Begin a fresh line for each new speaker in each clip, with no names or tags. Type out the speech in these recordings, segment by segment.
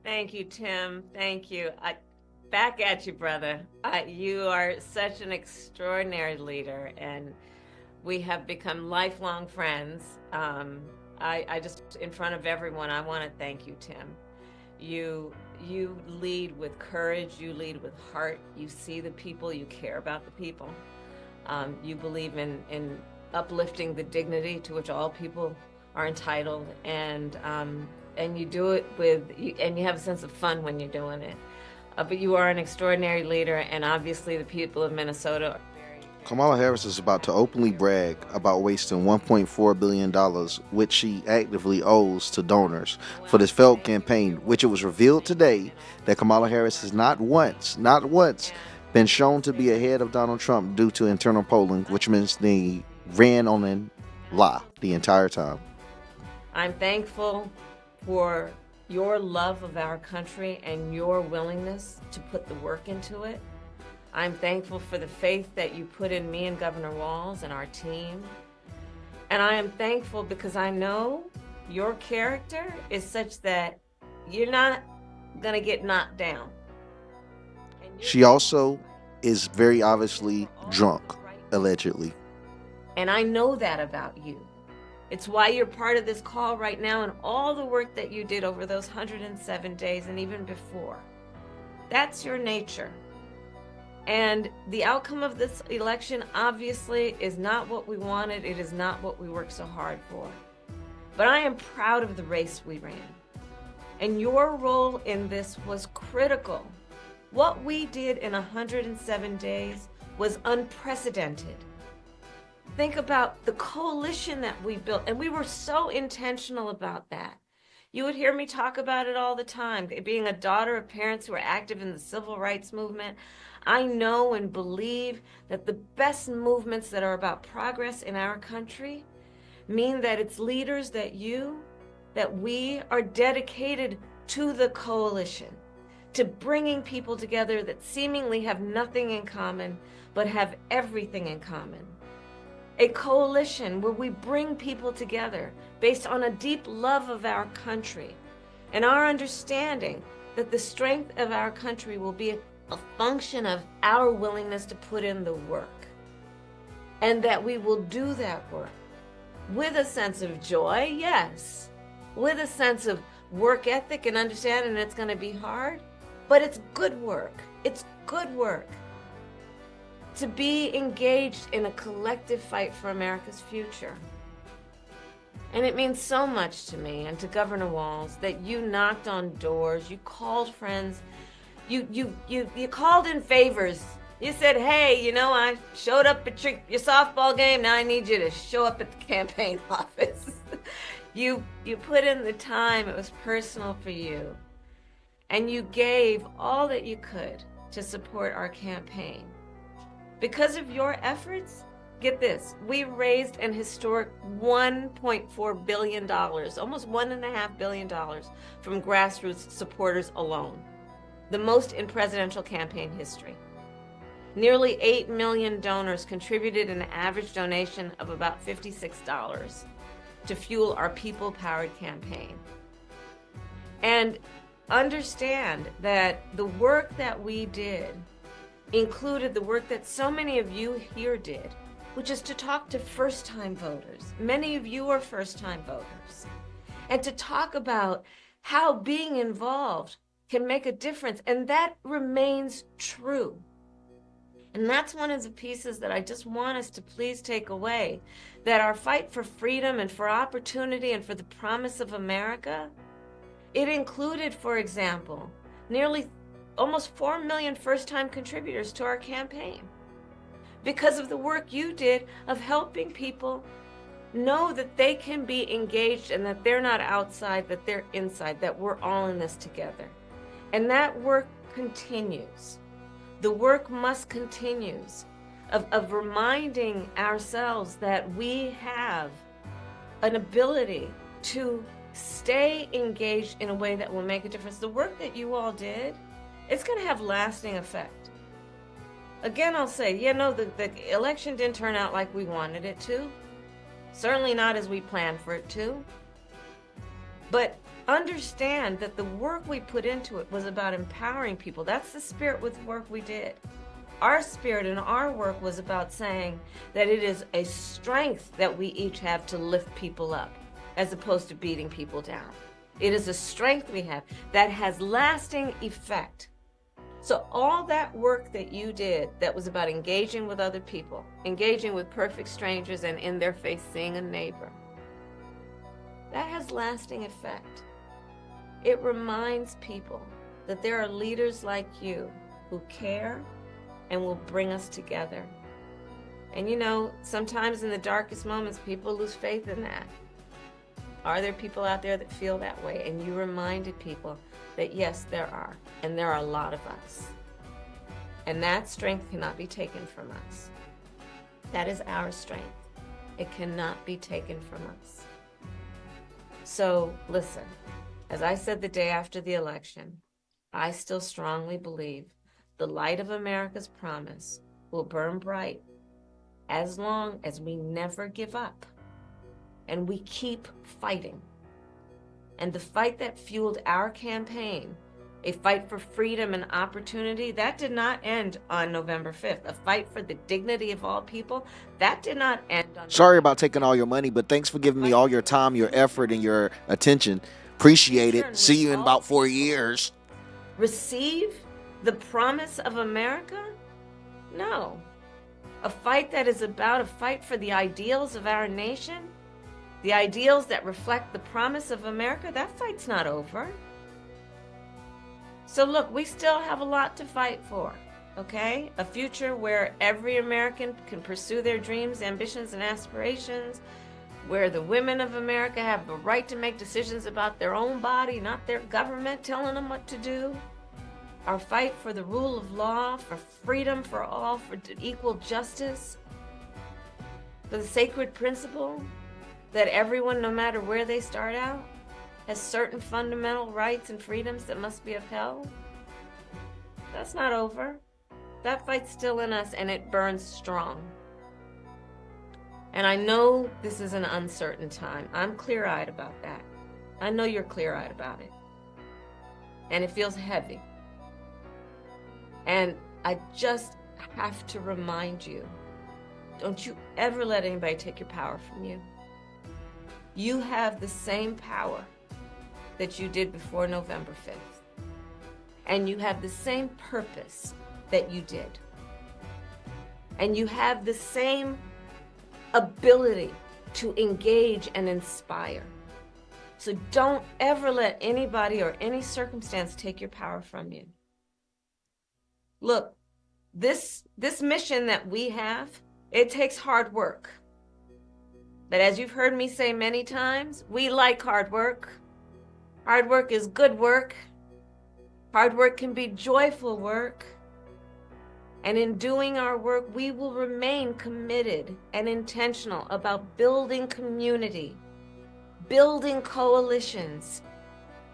Thank you, Tim. Thank you. Back at you, brother. You are such an extraordinary leader, and we have become lifelong friends. I just, in front of everyone, I want to thank you, Tim. You you lead with courage. You lead with heart. You see the people. You care about the people. You believe in uplifting the dignity to which all people are entitled, and you do it and you have a sense of fun when you're doing it. But you are an extraordinary leader, and obviously the people of Minnesota are very, very
Kamala
proud
Harris is about to openly brag about wasting $1.4 billion, which she actively owes to donors,
of you.
for
Well,
this failed
thank you for
campaign,
your
which it
work.
was revealed
Thank
today
you, and
that
also
Kamala
thank you
Harris
for
has not once,
and
been
let me
shown to
say
be
this.
ahead of Donald Trump due to internal polling,
I'm
which means
thankful
they
for you,
ran on a
and I
lie
also
the
thank
entire time.
I'm thankful for your love of our country and your willingness to put the work into it. I'm thankful for the faith that you put in me and Governor Walz and our team. And I am thankful because I know your character is such that you're not going to get knocked down. And you're
She
going to
also
fight.
is very
You're going to fight
obviously
for all of
drunk,
the right
allegedly.
reasons. And I know that about you. It's why you're part of this call right now and all the work that you did over those 107 days and even before. That's your nature. And the outcome of this election obviously is not what we wanted. It is not what we worked so hard for. But I am proud of the race we ran. And your role in this was critical. What we did in 107 days was unprecedented. Think about the coalition that we built, and we were so intentional about that. You would hear me talk about it all the time. Being a daughter of parents who are active in the civil rights movement, I know and believe that the best movements that are about progress in our country mean that it's leaders that we are dedicated to the coalition, to bringing people together that seemingly have nothing in common, but have everything in common. A coalition where we bring people together based on a deep love of our country and our understanding that the strength of our country will be a function of our willingness to put in the work, and that we will do that work with a sense of joy, yes, with a sense of work ethic and understanding it's going to be hard, but it's good work. It's good work to be engaged in a collective fight for America's future. And it means so much to me and to Governor Walz that you knocked on doors, you called friends, you called in favors. You said, hey, I showed up at your softball game. Now I need you to show up at the campaign office. you put in the time. It was personal for you. And you gave all that you could to support our campaign. Because of your efforts, get this, we raised an historic $1.4 billion, almost $1.5 billion from grassroots supporters alone, the most in presidential campaign history. Nearly 8 million donors contributed an average donation of about $56 to fuel our people-powered campaign. And understand that the work that we did included the work that so many of you here did, which is to talk to first-time voters. Many of you are first-time voters. And to talk about how being involved can make a difference. And that remains true. And that's one of the pieces that I just want us to please take away, that our fight for freedom and for opportunity and for the promise of America, it included, for example, nearly almost 4 million first-time contributors to our campaign because of the work you did of helping people know that they can be engaged and that they're not outside, that they're inside, that we're all in this together. And that work continues. The work must continue of reminding ourselves that we have an ability to stay engaged in a way that will make a difference. The work that you all did, it's going to have lasting effect. Again, I'll say, the election didn't turn out like we wanted it to. Certainly not as we planned for it to. But understand that the work we put into it was about empowering people. That's the spirit with work we did. Our spirit and our work was about saying that it is a strength that we each have to lift people up, as opposed to beating people down. It is a strength we have that has lasting effect. So all that work that you did that was about engaging with other people, engaging with perfect strangers and in their face seeing a neighbor, that has lasting effect. It reminds people that there are leaders like you who care and will bring us together. And you know, sometimes in the darkest moments, people lose faith in that. Are there people out there that feel that way? And you reminded people that yes, there are. And there are a lot of us. And that strength cannot be taken from us. That is our strength. It cannot be taken from us. So listen, as I said the day after the election, I still strongly believe the light of America's promise will burn bright as long as we never give up and we keep fighting. And the fight that fueled our campaign, a fight for freedom and opportunity, that did not end on November 5th. A fight for the dignity of all people, that did not end on
Sorry
November
about taking
5th.
all your money, but thanks for giving me all your time, your effort, and your attention. Appreciate it. See you in about 4 years.
Receive the promise of America? No. A fight that is about a fight for the ideals of our nation, the ideals that reflect the promise of America, that fight's not over. So look, we still have a lot to fight for, okay? A future where every American can pursue their dreams, ambitions, and aspirations, where the women of America have the right to make decisions about their own body, not their government telling them what to do. Our fight for the rule of law, for freedom for all, for equal justice, for the sacred principle that everyone, no matter where they start out, has certain fundamental rights and freedoms that must be upheld. That's not over. That fight's still in us, and it burns strong. And I know this is an uncertain time. I'm clear-eyed about that. I know you're clear-eyed about it. And it feels heavy. And I just have to remind you, don't you ever let anybody take your power from you. You have the same power that you did before November 5th. And you have the same purpose that you did. And you have the same ability to engage and inspire. So don't ever let anybody or any circumstance take your power from you. Look, this mission that we have, it takes hard work. But as you've heard me say many times, we like hard work. Hard work is good work. Hard work can be joyful work. And in doing our work, we will remain committed and intentional about building community, building coalitions,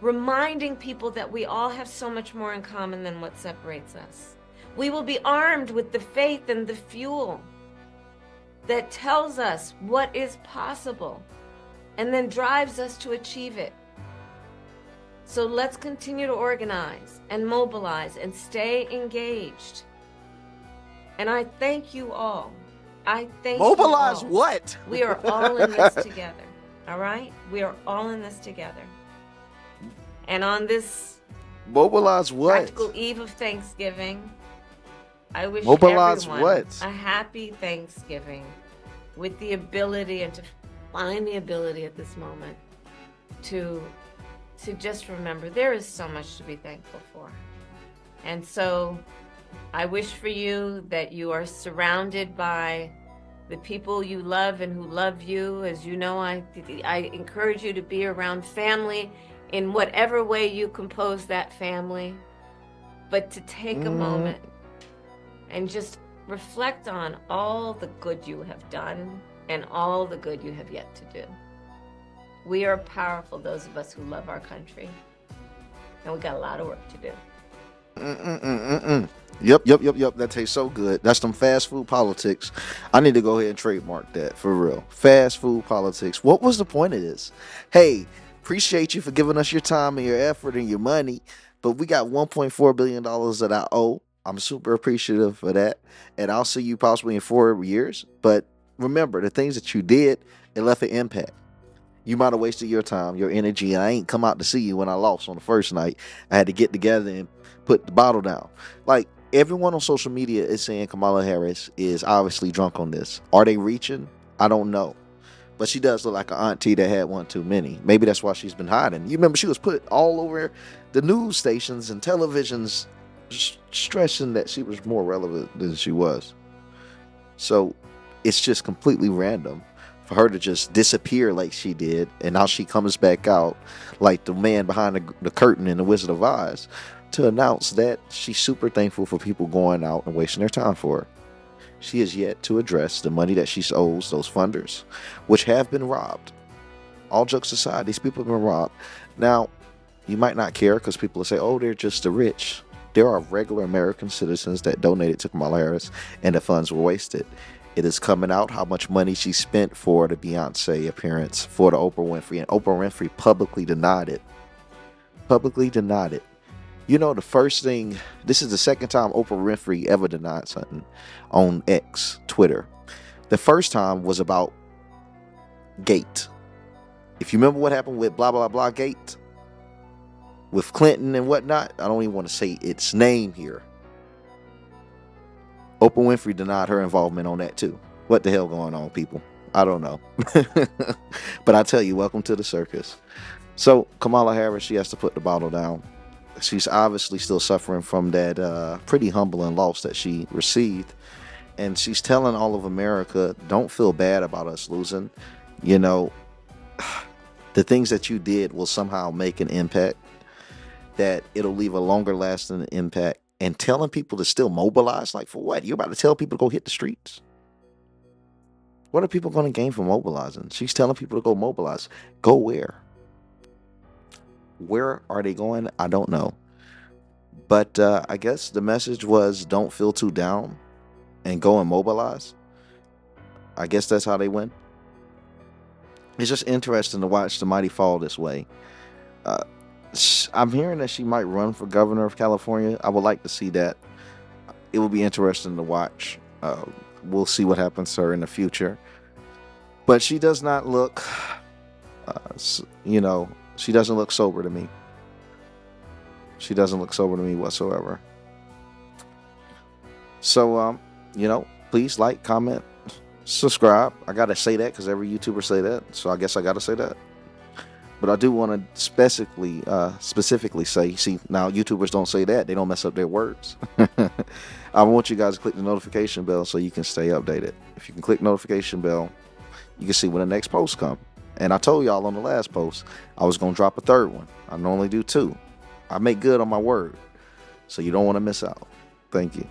reminding people that we all have so much more in common than what separates us. We will be armed with the faith and the fuel that tells us what is possible and then drives us to achieve it. So let's continue to organize and mobilize and stay engaged. And I thank you all. I thank you all.
Mobilize what?
We are all in this together. All right? We are all in this together. And on this
Mobilize what?
practical eve of Thanksgiving, I wish
Mobilize
everyone
what?
a happy Thanksgiving with the ability and to find the ability at this moment to just remember there is so much to be thankful for. And so I wish for you that you are surrounded by the people you love and who love you. As you know, I encourage you to be around family in whatever way you compose that family, but to take a moment and just reflect on all the good you have done and all the good you have yet to do. We are powerful, those of us who love our country, and we got a lot of work to do.
Yep. That tastes so good. That's some fast food politics. I need to go ahead and trademark that for real. Fast food politics. What was the point of this? Hey, appreciate you for giving us your time and your effort and your money, but we got $1.4 billion that I owe. I'm super appreciative for that. And I'll see you possibly in 4 years. But remember, the things that you did, it left an impact. You might have wasted your time, your energy, and I ain't come out to see you when I lost on the first night. I had to get together and put the bottle down. Like, everyone on social media is saying Kamala Harris is obviously drunk on this. Are they reaching? I don't know. But she does look like an auntie that had one too many. Maybe that's why she's been hiding. You remember she was put all over the news stations and televisions, stressing that she was more relevant than she was. So it's just completely random for her to just disappear like she did, and now she comes back out like the man behind the curtain in The Wizard of Oz to announce that she's super thankful for people going out and wasting their time for her. She has yet to address the money that she owes those funders, which have been robbed. All jokes aside, these people have been robbed. Now, you might not care because people will say, oh, they're just the rich. There are regular American citizens that donated to Kamala Harris and the funds were wasted. It is coming out how much money she spent for the Beyonce appearance, for the Oprah Winfrey, and Oprah Winfrey publicly denied it. Publicly denied it. You know, the first thing, this is the second time Oprah Winfrey ever denied something on X, Twitter. The first time was about Gate. If you remember what happened with blah, blah, blah Gate, with Clinton and whatnot, I don't even want to say its name here. Oprah Winfrey denied her involvement on that too. What the hell going on, people? I don't know. But I tell you, welcome to the circus. So Kamala Harris, she has to put the bottle down. She's obviously still suffering from that pretty humbling loss that she received. And she's telling all of America, don't feel bad about us losing. You know, the things that you did will somehow make an impact, that it'll leave a longer lasting impact. And telling people to still mobilize, like for what? You're about to tell people to go hit the streets? What are people going to gain from mobilizing? She's telling people to go mobilize. Go where? Where are they going? I don't know. But I guess the message was don't feel too down and go and mobilize. I guess that's how they went. It's just interesting to watch the mighty fall this way. I'm hearing that she might run for governor of California. I would like to see that. It will be interesting to watch. We'll see what happens to her in the future. But she does not look, she doesn't look sober to me. She doesn't look sober to me whatsoever. So, please like, comment, subscribe. I got to say that because every YouTuber say that. So I guess I got to say that. But I do want to specifically say, see, now YouTubers don't say that. They don't mess up their words. I want you guys to click the notification bell so you can stay updated. If you can click notification bell, you can see when the next post comes. And I told y'all on the last post, I was going to drop a third one. I normally do 2. I make good on my word. So you don't want to miss out. Thank you.